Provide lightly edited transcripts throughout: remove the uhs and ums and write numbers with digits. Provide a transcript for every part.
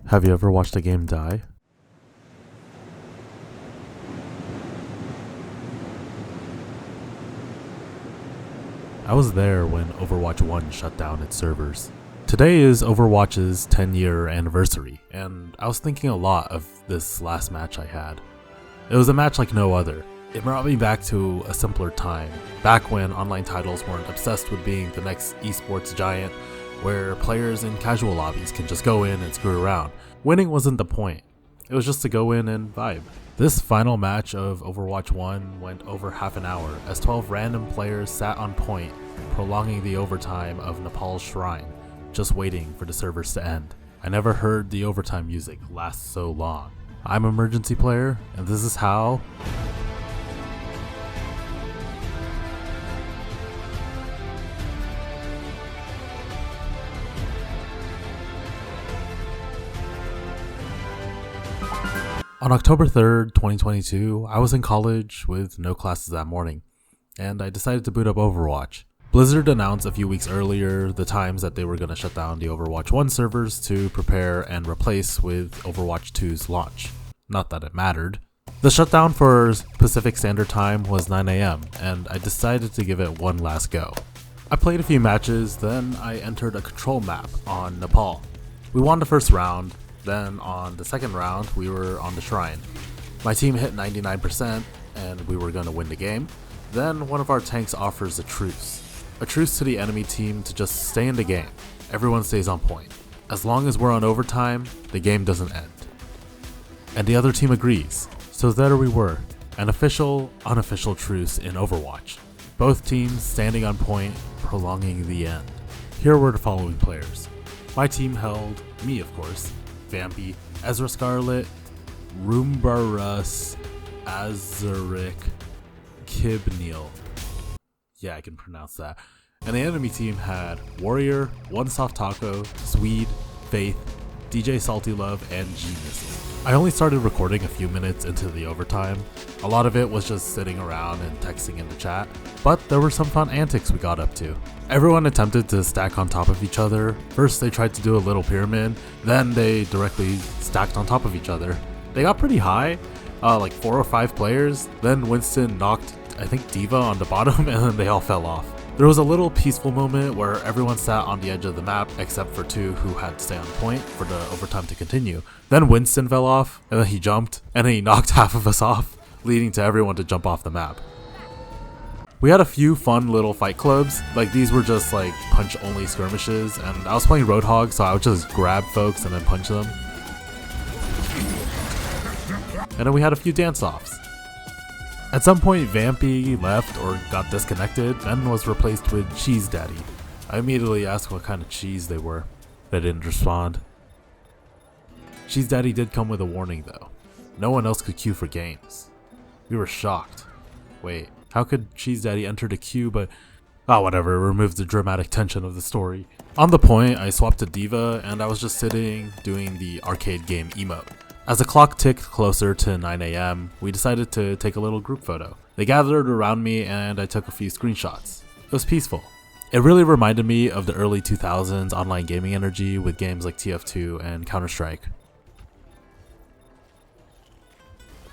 Have you ever watched a game die? I was there when Overwatch 1 shut down its servers. Today is Overwatch's 10-year anniversary, and I was thinking a lot of this last match I had. It was a match like no other. It brought me back to a simpler time, back when online titles weren't obsessed with being the next esports giant, where players in casual lobbies can just go in and screw around. Winning wasn't the point, it was just to go in and vibe. This final match of Overwatch 1 went over half an hour as 12 random players sat on point, prolonging the overtime of Nepal's shrine, just waiting for the servers to end. I never heard the overtime music last so long. I'm Emergency Player, and this is how On October 3rd, 2022, I was in college with no classes that morning, and I decided to boot up Overwatch. Blizzard announced a few weeks earlier the times that they were going to shut down the Overwatch 1 servers to prepare and replace with Overwatch 2's launch. Not that it mattered. The shutdown for Pacific Standard Time was 9 AM, and I decided to give it one last go. I played a few matches, then I entered a control map on Nepal. We won the first round. Then on the second round, we were on the shrine. My team hit 99% and we were gonna win the game. Then one of our tanks offers a truce to the enemy team to just stay in the game. Everyone stays on point. As long as we're on overtime, the game doesn't end. And the other team agrees. So there we were, an official, unofficial truce in Overwatch. Both teams standing on point, prolonging the end. Here were the following players. My team held, me of course, Vampy, Ezra Scarlet, Roombarus, Azurik, Kibneil. Yeah, I can pronounce that. And the enemy team had Warrior, One Soft Taco, Swede, Faith, DJ Salty Love, and G-Missile. I only started recording a few minutes into the overtime. A lot of it was just sitting around and texting in the chat, but there were some fun antics we got up to. Everyone attempted to stack on top of each other. First they tried to do a little pyramid, then they directly stacked on top of each other. They got pretty high, like 4 or 5 players, then Winston knocked, I think, D.Va on the bottom, and then they all fell off. There was a little peaceful moment where everyone sat on the edge of the map except for 2 who had to stay on point for the overtime to continue. Then Winston fell off, and then he jumped, and then he knocked half of us off, leading to everyone to jump off the map. We had a few fun little fight clubs, like these were just like punch only skirmishes, and I was playing Roadhog, so I would just grab folks and then punch them. And then we had a few dance-offs. At some point Vampy left or got disconnected, then was replaced with Cheese Daddy. I immediately asked what kind of cheese they were. They didn't respond. Cheese Daddy did come with a warning though. No one else could queue for games. We were shocked. Wait, how could Cheese Daddy enter the queue but... whatever, it removes the dramatic tension of the story. On the point, I swapped to D.Va and I was just sitting doing the arcade game emote. As the clock ticked closer to 9 AM, we decided to take a little group photo. They gathered around me and I took a few screenshots. It was peaceful. It really reminded me of the early 2000s online gaming energy with games like TF2 and Counter-Strike.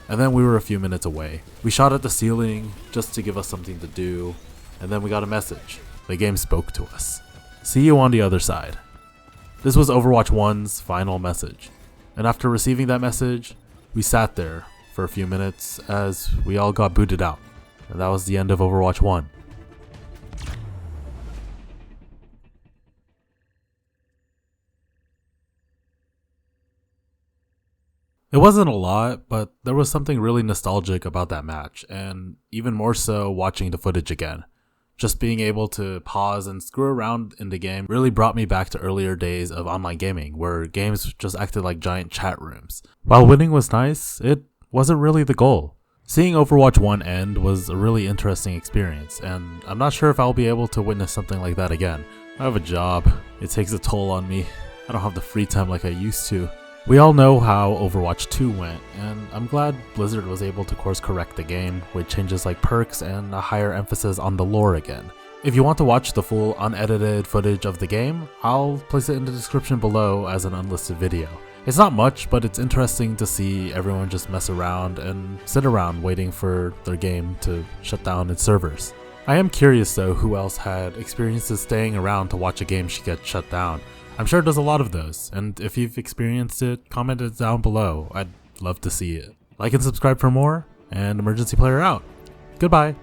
And then we were a few minutes away. We shot at the ceiling just to give us something to do, and then we got a message. The game spoke to us. See you on the other side. This was Overwatch 1's final message. And after receiving that message, we sat there for a few minutes as we all got booted out. And that was the end of Overwatch 1. It wasn't a lot, but there was something really nostalgic about that match, and even more so watching the footage again. Just being able to pause and screw around in the game really brought me back to earlier days of online gaming, where games just acted like giant chat rooms. While winning was nice, it wasn't really the goal. Seeing Overwatch 1 end was a really interesting experience, and I'm not sure if I'll be able to witness something like that again. I have a job, it takes a toll on me, I don't have the free time like I used to. We all know how Overwatch 2 went, and I'm glad Blizzard was able to course correct the game with changes like perks and a higher emphasis on the lore again. If you want to watch the full unedited footage of the game, I'll place it in the description below as an unlisted video. It's not much, but it's interesting to see everyone just mess around and sit around waiting for their game to shut down its servers. I am curious though who else had experiences staying around to watch a game get shut down. I'm sure there's a lot of those, and if you've experienced it, comment it down below. I'd love to see it. Like and subscribe for more, and Emergency Player out. Goodbye.